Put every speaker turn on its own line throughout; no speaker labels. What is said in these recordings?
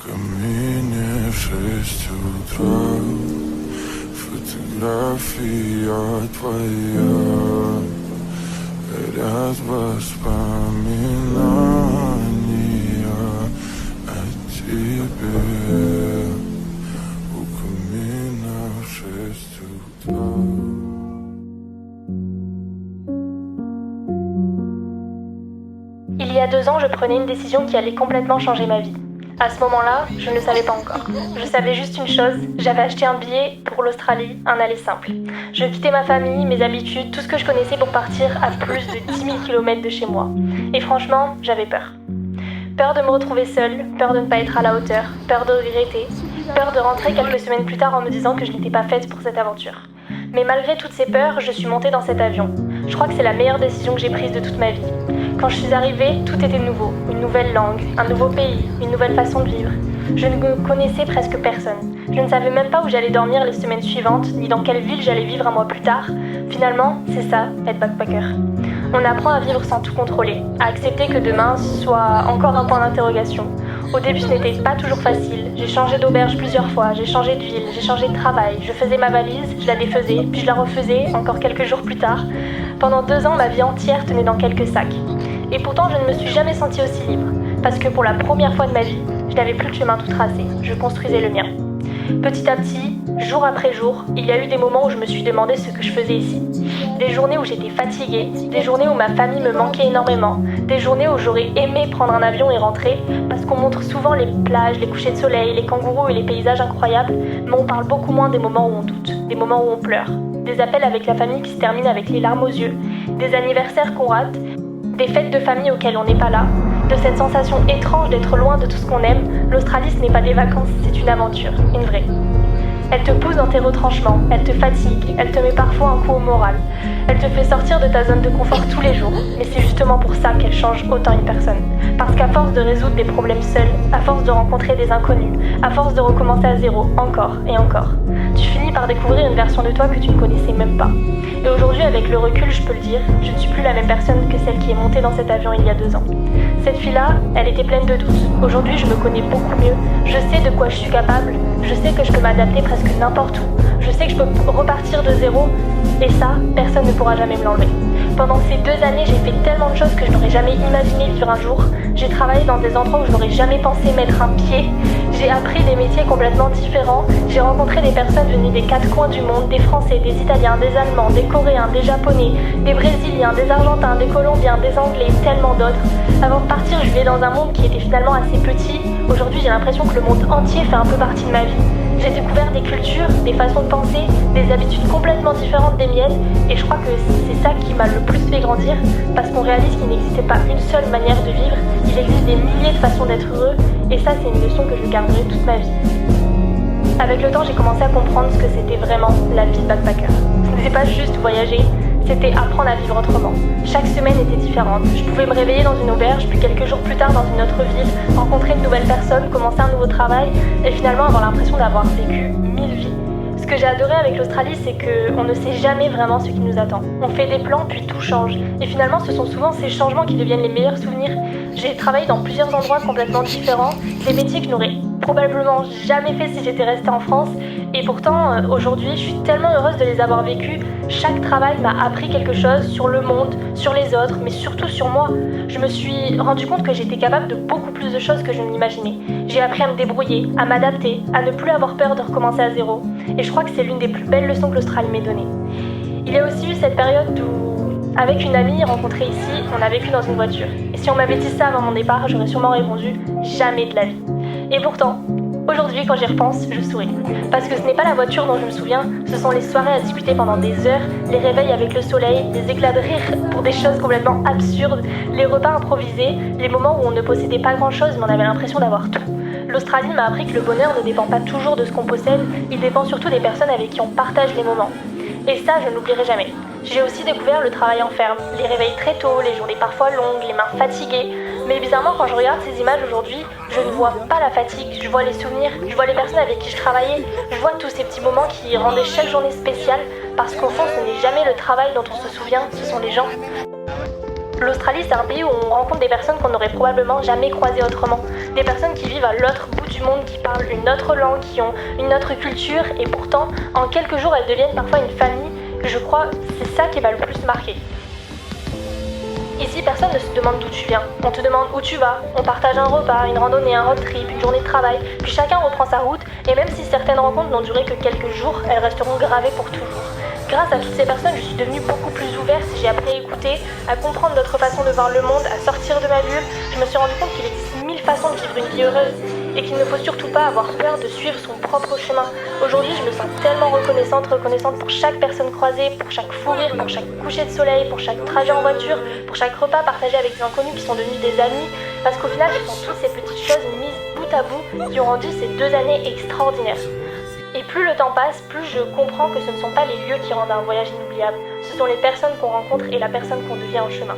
камине в 6 утра. Фотография твоя горят воспоминания о тебе. У камина в 6 утра.
Il y a 2 ans, je prenais une décision qui allait complètement changer ma vie. À ce moment-là, je ne le savais pas encore. Je savais juste une chose, j'avais acheté un billet pour l'Australie, un aller simple. Je quittais ma famille, mes habitudes, tout ce que je connaissais pour partir à plus de 10 000 km de chez moi. Et franchement, j'avais peur. Peur de me retrouver seule, peur de ne pas être à la hauteur, peur de regretter, peur de rentrer quelques semaines plus tard en me disant que je n'étais pas faite pour cette aventure. Mais malgré toutes ces peurs, je suis montée dans cet avion. Je crois que c'est la meilleure décision que j'ai prise de toute ma vie. Quand je suis arrivée, tout était nouveau. Une nouvelle langue, un nouveau pays, une nouvelle façon de vivre. Je ne connaissais presque personne. Je ne savais même pas où j'allais dormir les semaines suivantes, ni dans quelle ville j'allais vivre un mois plus tard. Finalement, c'est ça, être backpacker. On apprend à vivre sans tout contrôler, à accepter que demain soit encore un point d'interrogation. Au début, ce n'était pas toujours facile. J'ai changé d'auberge plusieurs fois, j'ai changé de ville, j'ai changé de travail. Je faisais ma valise, je la défaisais, puis je la refaisais encore quelques jours plus tard. Pendant 2 ans, ma vie entière tenait dans quelques sacs. Et pourtant, je ne me suis jamais sentie aussi libre. Parce que pour la première fois de ma vie, je n'avais plus le chemin tout tracé. Je construisais le mien. Petit à petit, jour après jour, il y a eu des moments où je me suis demandé ce que je faisais ici. Des journées où j'étais fatiguée, des journées où ma famille me manquait énormément, des journées où j'aurais aimé prendre un avion et rentrer, parce qu'on montre souvent les plages, les couchers de soleil, les kangourous et les paysages incroyables, mais on parle beaucoup moins des moments où on doute, des moments où on pleure, des appels avec la famille qui se terminent avec les larmes aux yeux, des anniversaires qu'on rate, des fêtes de famille auxquelles on n'est pas là, de cette sensation étrange d'être loin de tout ce qu'on aime. L'Australie, ce n'est pas des vacances, c'est une aventure, une vraie. Elle te pousse dans tes retranchements, elle te fatigue, elle te met parfois un coup au moral. Elle te fait sortir de ta zone de confort tous les jours, mais c'est justement pour ça qu'elle change autant une personne. Parce qu'à force de résoudre des problèmes seul, à force de rencontrer des inconnus, à force de recommencer à zéro, encore et encore, tu finis par découvrir une version de toi que tu ne connaissais même pas. Et aujourd'hui, avec le recul, je peux le dire, je ne suis plus la même personne que celle qui est montée dans cet avion il y a 2 ans. Cette fille-là, elle était pleine de doutes. Aujourd'hui, je me connais beaucoup mieux. Je sais de quoi je suis capable. Je sais que je peux m'adapter presque n'importe où. Je sais que je peux repartir de zéro. Et ça, personne ne pourra jamais me l'enlever. Pendant ces 2 années, j'ai fait tellement de choses que je n'aurais jamais imaginé vivre un jour. J'ai travaillé dans des endroits où je n'aurais jamais pensé mettre un pied. J'ai appris des métiers complètement différents. J'ai rencontré des personnes venues des 4 coins du monde, des Français, des Italiens, des Allemands, des Coréens, des Japonais, des Brésiliens, des Argentins, des Colombiens, des Anglais, tellement d'autres. Avant de partir, je vivais dans un monde qui était finalement assez petit. Aujourd'hui, j'ai l'impression que le monde entier fait un peu partie de ma vie. J'ai découvert des cultures, des façons de penser, des habitudes complètement différentes des miennes, et je crois que c'est ça qui m'a le plus fait grandir, parce qu'on réalise qu'il n'existait pas une seule manière de vivre, il existe des milliers de façons d'être heureux, et ça c'est une leçon que je garderai toute ma vie. Avec le temps, j'ai commencé à comprendre ce que c'était vraiment la vie de backpacker. Ce n'était pas juste voyager, c'était apprendre à vivre autrement. Chaque semaine était différente. Je pouvais me réveiller dans une auberge, puis quelques jours plus tard dans une autre ville, rencontrer de nouvelles personnes, commencer un nouveau travail, et finalement avoir l'impression d'avoir vécu 1000 vies. Ce que j'ai adoré avec l'Australie, c'est qu'on ne sait jamais vraiment ce qui nous attend. On fait des plans, puis tout change. Et finalement, ce sont souvent ces changements qui deviennent les meilleurs souvenirs. J'ai travaillé dans plusieurs endroits complètement différents, des métiers que je n'aurais probablement jamais fait si j'étais restée en France. Et pourtant, aujourd'hui, je suis tellement heureuse de les avoir vécus. Chaque travail m'a appris quelque chose sur le monde, sur les autres, mais surtout sur moi. Je me suis rendu compte que j'étais capable de beaucoup plus de choses que je ne l'imaginais. J'ai appris à me débrouiller, à m'adapter, à ne plus avoir peur de recommencer à zéro. Et je crois que c'est l'une des plus belles leçons que l'Australie m'ait donnée. Il y a aussi eu cette période où, avec une amie rencontrée ici, on a vécu dans une voiture. Et si on m'avait dit ça avant mon départ, j'aurais sûrement répondu « jamais de la vie ». Et pourtant, aujourd'hui, quand j'y repense, je souris. Parce que ce n'est pas la voiture dont je me souviens, ce sont les soirées à discuter pendant des heures, les réveils avec le soleil, les éclats de rire pour des choses complètement absurdes, les repas improvisés, les moments où on ne possédait pas grand-chose mais on avait l'impression d'avoir tout. L'Australie m'a appris que le bonheur ne dépend pas toujours de ce qu'on possède, il dépend surtout des personnes avec qui on partage les moments. Et ça, je ne l'oublierai jamais. J'ai aussi découvert le travail en ferme, les réveils très tôt, les journées parfois longues, les mains fatiguées. Mais bizarrement, quand je regarde ces images aujourd'hui, je ne vois pas la fatigue, je vois les souvenirs, je vois les personnes avec qui je travaillais, je vois tous ces petits moments qui rendaient chaque journée spéciale, parce qu'au fond, ce n'est jamais le travail dont on se souvient, ce sont les gens. L'Australie, c'est un pays où on rencontre des personnes qu'on n'aurait probablement jamais croisées autrement, des personnes qui vivent à l'autre bout du monde, qui parlent une autre langue, qui ont une autre culture, et pourtant, en quelques jours, elles deviennent parfois une famille. Je crois que c'est ça qui m'a le plus marqué. Ici, personne ne se demande d'où tu viens. On te demande où tu vas. On partage un repas, une randonnée, un road trip, une journée de travail. Puis chacun reprend sa route. Et même si certaines rencontres n'ont duré que quelques jours, elles resteront gravées pour toujours. Grâce à toutes ces personnes, je suis devenue beaucoup plus ouverte. J'ai appris à écouter, à comprendre d'autres façons de voir le monde, à sortir de ma bulle. Je me suis rendu compte qu'il existe 1000 façons de vivre une vie heureuse. Et qu'il ne faut surtout pas avoir peur de suivre son propre chemin. Aujourd'hui, je me sens tellement reconnaissante pour chaque personne croisée, pour chaque fou rire, pour chaque coucher de soleil, pour chaque trajet en voiture, pour chaque repas partagé avec des inconnus qui sont devenus des amis. Parce qu'au final, ce sont toutes ces petites choses mises bout à bout qui ont rendu ces 2 années extraordinaires. Et plus le temps passe, plus je comprends que ce ne sont pas les lieux qui rendent un voyage inoubliable. Ce sont les personnes qu'on rencontre et la personne qu'on devient en chemin.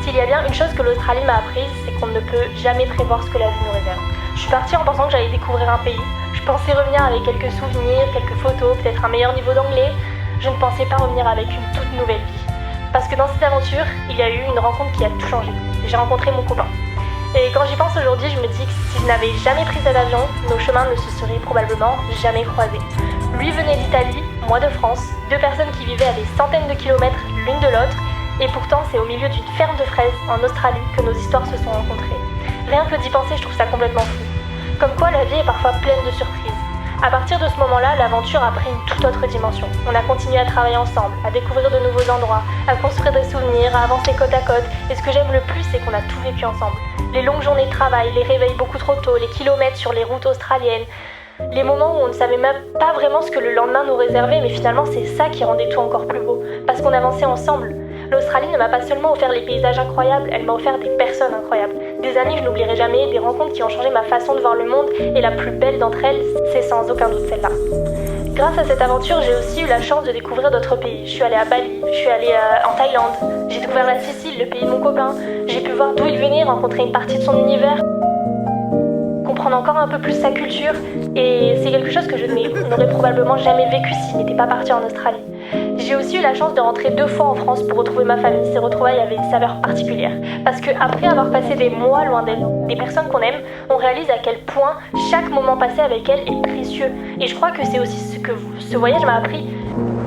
S'il y a bien une chose que l'Australie m'a apprise, c'est qu'on ne peut jamais prévoir ce que la vie nous réserve. Je suis partie en pensant que j'allais découvrir un pays. Je pensais revenir avec quelques souvenirs, quelques photos, peut-être un meilleur niveau d'anglais. Je ne pensais pas revenir avec une toute nouvelle vie. Parce que dans cette aventure, il y a eu une rencontre qui a tout changé. J'ai rencontré mon copain. Et quand j'y pense aujourd'hui, je me dis que si je n'avais jamais pris cet avion, nos chemins ne se seraient probablement jamais croisés. Lui venait d'Italie, moi de France, 2 personnes qui vivaient à des centaines de kilomètres l'une de l'autre. Et pourtant, c'est au milieu d'une ferme de fraises en Australie que nos histoires se sont rencontrées. Rien que d'y penser, je trouve ça complètement fou. Comme quoi, la vie est parfois pleine de surprises. À partir de ce moment-là, l'aventure a pris une toute autre dimension. On a continué à travailler ensemble, à découvrir de nouveaux endroits, à construire des souvenirs, à avancer côte à côte. Et ce que j'aime le plus, c'est qu'on a tout vécu ensemble. Les longues journées de travail, les réveils beaucoup trop tôt, les kilomètres sur les routes australiennes, les moments où on ne savait même pas vraiment ce que le lendemain nous réservait, mais finalement c'est ça qui rendait tout encore plus beau, parce qu'on avançait ensemble. L'Australie ne m'a pas seulement offert les paysages incroyables, elle m'a offert des personnes incroyables. Des amis que je n'oublierai jamais, des rencontres qui ont changé ma façon de voir le monde, et la plus belle d'entre elles, c'est sans aucun doute celle-là. Grâce à cette aventure, j'ai aussi eu la chance de découvrir d'autres pays. Je suis allée à Bali, je suis allée en Thaïlande, j'ai découvert la Sicile, le pays de mon copain, j'ai pu voir d'où il venait, rencontrer une partie de son univers, comprendre encore un peu plus sa culture, et c'est quelque chose que je n'aurais probablement jamais vécu si je n'étais pas partie en Australie. J'ai aussi eu la chance de rentrer 2 fois en France pour retrouver ma famille. Ces retrouvailles avaient une saveur particulière. Parce qu'après avoir passé des mois loin d'elles, des personnes qu'on aime, on réalise à quel point chaque moment passé avec elles est précieux. Et je crois que c'est aussi ce que ce voyage m'a appris,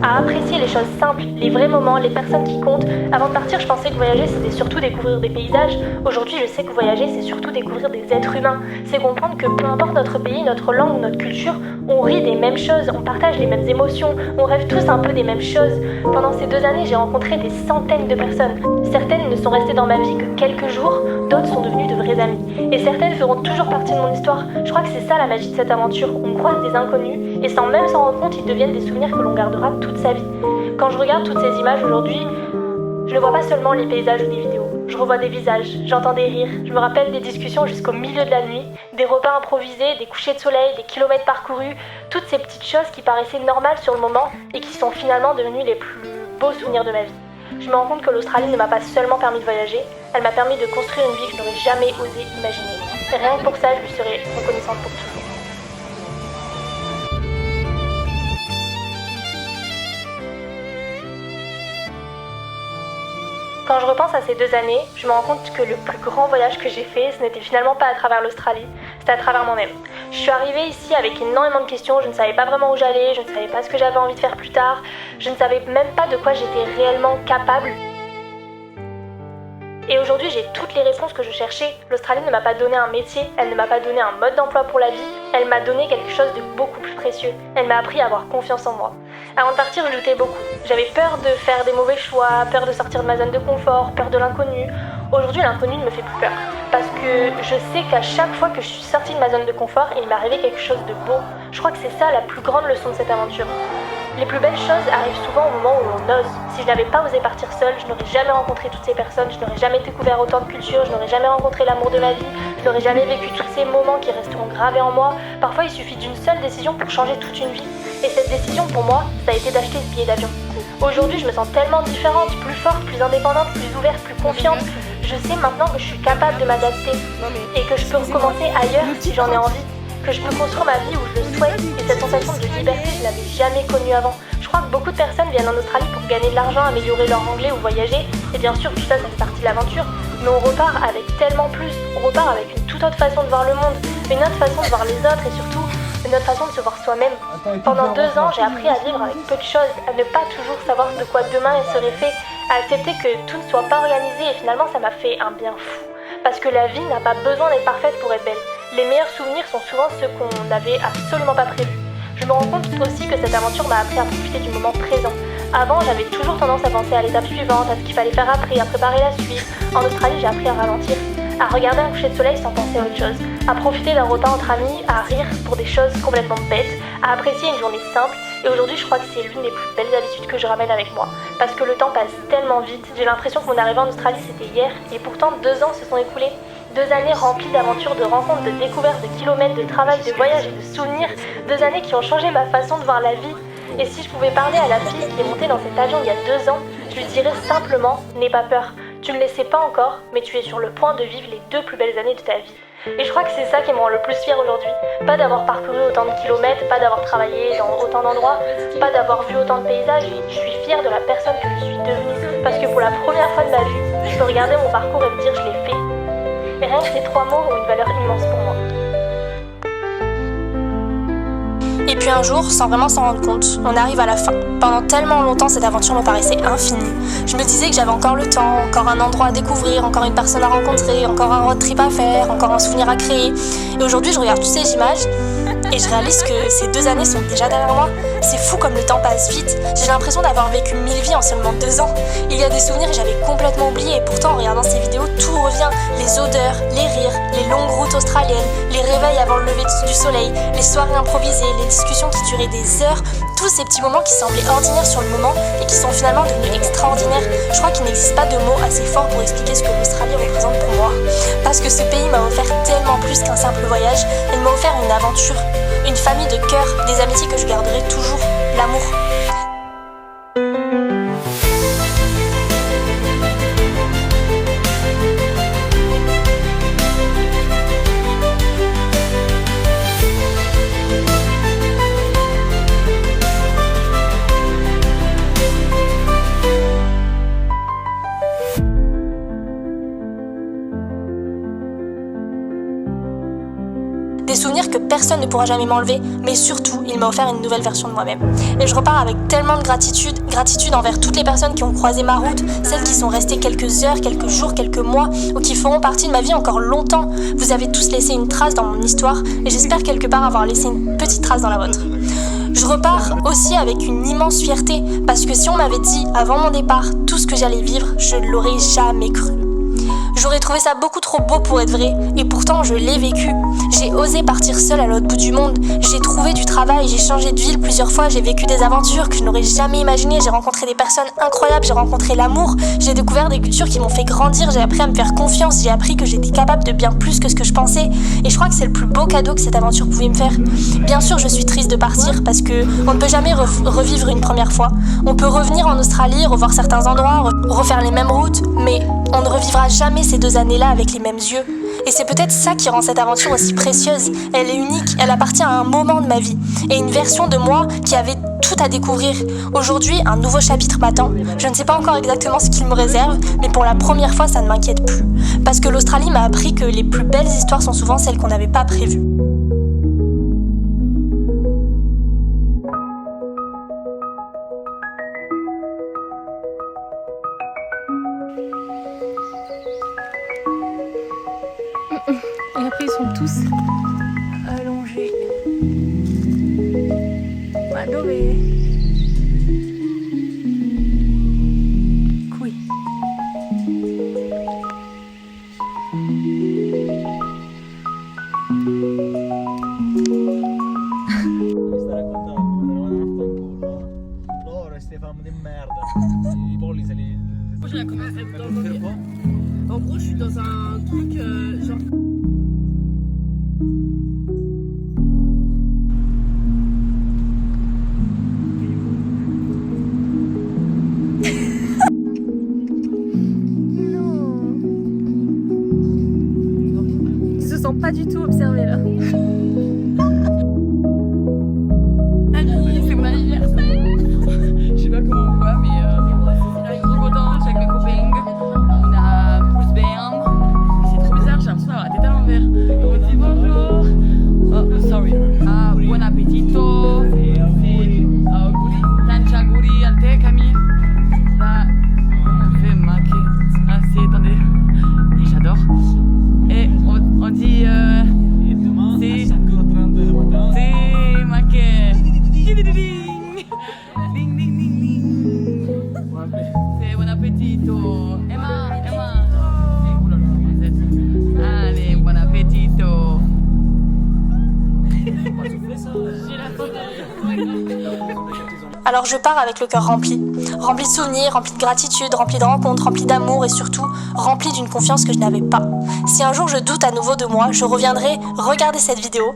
à apprécier les choses simples, les vrais moments, les personnes qui comptent. Avant de partir, je pensais que voyager, c'était surtout découvrir des paysages. Aujourd'hui, je sais que voyager, c'est surtout découvrir des êtres humains. C'est comprendre que peu importe notre pays, notre langue ou notre culture, on rit des mêmes choses, on partage les mêmes émotions, on rêve tous un peu des mêmes choses. Pendant ces 2 années, j'ai rencontré des centaines de personnes. Certaines ne sont restées dans ma vie que quelques jours, d'autres sont devenues de vraies amies. Et certaines feront toujours partie de mon histoire. Je crois que c'est ça la magie de cette aventure. On croise des inconnus, et sans même s'en rendre compte, ils deviennent des souvenirs que l'on gardera toute sa vie. Quand je regarde toutes ces images aujourd'hui, je ne vois pas seulement les paysages ou des vidéos. Je revois des visages, j'entends des rires, je me rappelle des discussions jusqu'au milieu de la nuit, des repas improvisés, des couchers de soleil, des kilomètres parcourus, toutes ces petites choses qui paraissaient normales sur le moment et qui sont finalement devenues les plus beaux souvenirs de ma vie. Je me rends compte que l'Australie ne m'a pas seulement permis de voyager, elle m'a permis de construire une vie que je n'aurais jamais osé imaginer. Et rien que pour ça, je lui serai reconnaissante pour toujours. Quand je repense à ces 2 années, je me rends compte que le plus grand voyage que j'ai fait, ce n'était finalement pas à travers l'Australie, c'était à travers moi-même. Je suis arrivée ici avec énormément de questions, je ne savais pas vraiment où j'allais, je ne savais pas ce que j'avais envie de faire plus tard, je ne savais même pas de quoi j'étais réellement capable. Et aujourd'hui, j'ai toutes les réponses que je cherchais. L'Australie ne m'a pas donné un métier, elle ne m'a pas donné un mode d'emploi pour la vie, elle m'a donné quelque chose de beaucoup plus précieux. Elle m'a appris à avoir confiance en moi. Avant de partir, je doutais beaucoup. J'avais peur de faire des mauvais choix, peur de sortir de ma zone de confort, peur de l'inconnu. Aujourd'hui, l'inconnu ne me fait plus peur. Parce que je sais qu'à chaque fois que je suis sortie de ma zone de confort, il m'est arrivé quelque chose de beau. Je crois que c'est ça la plus grande leçon de cette aventure. Les plus belles choses arrivent souvent au moment où on ose. Si je n'avais pas osé partir seule, je n'aurais jamais rencontré toutes ces personnes, je n'aurais jamais découvert autant de cultures, je n'aurais jamais rencontré l'amour de ma vie, Je n'aurais jamais vécu tous ces moments qui resteront gravés en moi. Parfois, il suffit d'une seule décision pour changer toute une vie. Et cette décision, pour moi, ça a été d'acheter ce billet d'avion. Aujourd'hui, je me sens tellement différente, plus forte, plus indépendante, plus ouverte, plus confiante. Je sais maintenant que je suis capable de m'adapter et que je peux recommencer ailleurs si j'en ai envie. Que je peux construire ma vie où je le souhaite. Et cette sensation de liberté, je ne l'avais jamais connue avant. Je crois que beaucoup de personnes viennent en Australie pour gagner de l'argent, améliorer leur anglais ou voyager. Et bien sûr, tout ça, ça fait partie de l'aventure. Mais on repart avec tellement plus. On repart avec une toute autre façon de voir le monde, une autre façon de voir les autres et surtout une autre façon de se voir soi-même. Pendant 2 ans, j'ai appris à vivre avec peu de choses, à ne pas toujours savoir de quoi demain serait fait, à accepter que tout ne soit pas organisé et finalement ça m'a fait un bien fou. Parce que la vie n'a pas besoin d'être parfaite pour être belle. Les meilleurs souvenirs sont souvent ceux qu'on n'avait absolument pas prévus. Je me rends compte aussi que cette aventure m'a appris à profiter du moment présent. Avant, j'avais toujours tendance à penser à l'étape suivante, à ce qu'il fallait faire après, à préparer la suite. En Australie, j'ai appris à ralentir, à regarder un coucher de soleil sans penser à autre chose, à profiter d'un repas entre amis, à rire pour des choses complètement bêtes, à apprécier une journée simple. Et aujourd'hui, je crois que c'est l'une des plus belles habitudes que je ramène avec moi. Parce que le temps passe tellement vite. J'ai l'impression que mon arrivée en Australie, c'était hier. Et pourtant, 2 ans se sont écoulés. 2 années remplies d'aventures, de rencontres, de découvertes, de kilomètres, de travail, de voyages et de souvenirs. 2 années qui ont changé ma façon de voir la vie. Et si je pouvais parler à la fille qui est montée dans cet avion il y a 2 ans, je lui dirais simplement, n'aie pas peur. Tu ne le sais pas encore, mais tu es sur le point de vivre les 2 plus belles années de ta vie. Et je crois que c'est ça qui me rend le plus fière aujourd'hui. Pas d'avoir parcouru autant de kilomètres, pas d'avoir travaillé dans autant d'endroits, pas d'avoir vu autant de paysages. Je suis fière de la personne que je suis devenue. Parce que pour la première fois de ma vie, je peux regarder mon parcours et me dire je l'ai fait. Et rien que ces 3 mots ont une valeur immense pour moi. Et puis un jour, sans vraiment s'en rendre compte, on arrive à la fin. Pendant tellement longtemps, cette aventure me paraissait infinie. Je me disais que j'avais encore le temps, encore un endroit à découvrir, encore une personne à rencontrer, encore un road trip à faire, encore un souvenir à créer. Et aujourd'hui, je regarde toutes ces images et je réalise que ces 2 années sont déjà derrière moi. C'est fou comme le temps passe vite. J'ai l'impression d'avoir vécu 1000 vies en seulement 2 ans. Il y a des souvenirs que j'avais complètement oubliés et pourtant en regardant ces vidéos, tout revient. Les odeurs, les rires, les longues routes australiennes, les réveils avant le lever du soleil, les soirées improvisées, les discussions qui duraient des heures. Tous ces petits moments qui semblaient ordinaires sur le moment et qui sont finalement devenus extraordinaires. Je crois qu'il n'existe pas de mots assez forts pour expliquer ce que l'Australie représente pour moi. Parce que ce pays m'a offert tellement plus qu'un simple voyage. Il m'a offert une aventure, une famille de cœur, des amitiés que je garderai toujours, l'amour. Des souvenirs que personne ne pourra jamais m'enlever, mais surtout, il m'a offert une nouvelle version de moi-même. Et je repars avec tellement de gratitude envers toutes les personnes qui ont croisé ma route, celles qui sont restées quelques heures, quelques jours, quelques mois, ou qui feront partie de ma vie encore longtemps. Vous avez tous laissé une trace dans mon histoire, et j'espère quelque part avoir laissé une petite trace dans la vôtre. Je repars aussi avec une immense fierté, parce que si on m'avait dit avant mon départ tout ce que j'allais vivre, je ne l'aurais jamais cru. J'aurais trouvé ça beaucoup trop beau pour être vrai, et pourtant je l'ai vécu. J'ai osé partir seule à l'autre bout du monde, j'ai trouvé du travail, j'ai changé de ville plusieurs fois, j'ai vécu des aventures que je n'aurais jamais imaginées, j'ai rencontré des personnes incroyables, j'ai rencontré l'amour, j'ai découvert des cultures qui m'ont fait grandir, j'ai appris à me faire confiance, j'ai appris que j'étais capable de bien plus que ce que je pensais, et je crois que c'est le plus beau cadeau que cette aventure pouvait me faire. Bien sûr, je suis triste de partir parce que on ne peut jamais revivre une première fois. On peut revenir en Australie, revoir certains endroits, refaire les mêmes routes, mais on ne revivra jamais ces 2 années-là avec les mêmes yeux. Et c'est peut-être ça qui rend cette aventure aussi précieuse. Elle est unique, elle appartient à un moment de ma vie. Et une version de moi qui avait tout à découvrir. Aujourd'hui, un nouveau chapitre m'attend. Je ne sais pas encore exactement ce qu'il me réserve, mais pour la première fois, ça ne m'inquiète plus. Parce que l'Australie m'a appris que les plus belles histoires sont souvent celles qu'on n'avait pas prévues.
Et après ils sont tous allongés. Adoré. Qui.
Stare contando, me ne vanno a fanculo. Loro e ste femme di merda. I polli se li.
Moi j'ai la conversation. En gros, je suis dans un truc genre.
observer là. C'est mon anniversaire. Je sais pas comment on voit, mais je suis trop contente, je suis avec mes copains. On a Bruce Bam. C'est trop bizarre, j'ai l'impression d'avoir la tête à l'envers. On dit bonjour. Oh, sorry. Ah, buon appetito. Guri, tancha guri al te, Camille. Là, on fait maquer. Ah, si, attendez. Et j'adore. Et on dit.
Et demain,
c'est-
à 5h30 du matin.
C'est maquet. Ding ding ding. Ding ding ding ding. C'est bon appetito. Emma. Oh là là, vous êtes. Allez, bon appetito. J'ai la photo.
Alors je pars avec le cœur rempli de souvenirs, rempli de gratitude, rempli de rencontres, rempli d'amour et surtout rempli d'une confiance que je n'avais pas. Si un jour je doute à nouveau de moi, je reviendrai regarder cette vidéo,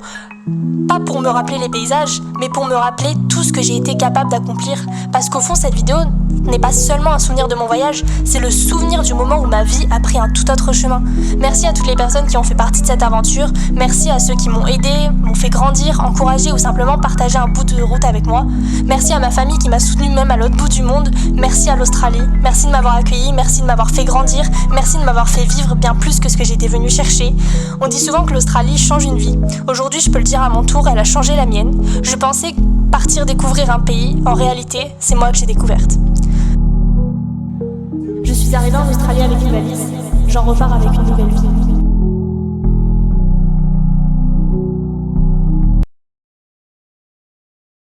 pas pour me rappeler les paysages, mais pour me rappeler tout ce que j'ai été capable d'accomplir. Parce qu'au fond, cette vidéo n'est pas seulement un souvenir de mon voyage, c'est le souvenir du moment où ma vie a pris un tout autre chemin. Merci à toutes les personnes qui ont fait partie de cette aventure, merci à ceux qui m'ont aidé, m'ont fait grandir, encouragé ou simplement partagé un bout de route avec moi. Merci à ma famille qui m'a soutenue même à l'autre bout du monde, merci à l'Australie, merci de m'avoir accueilli, merci de m'avoir fait grandir, merci de m'avoir fait vivre bien plus que ce que j'étais venue chercher. On dit souvent que l'Australie change une vie. Aujourd'hui, je peux le dire à mon tour, elle a changé la mienne. Je pensais partir découvrir un pays, en réalité, c'est moi que j'ai découverte. Je suis arrivée en Australie avec une valise, j'en repars avec une nouvelle vie.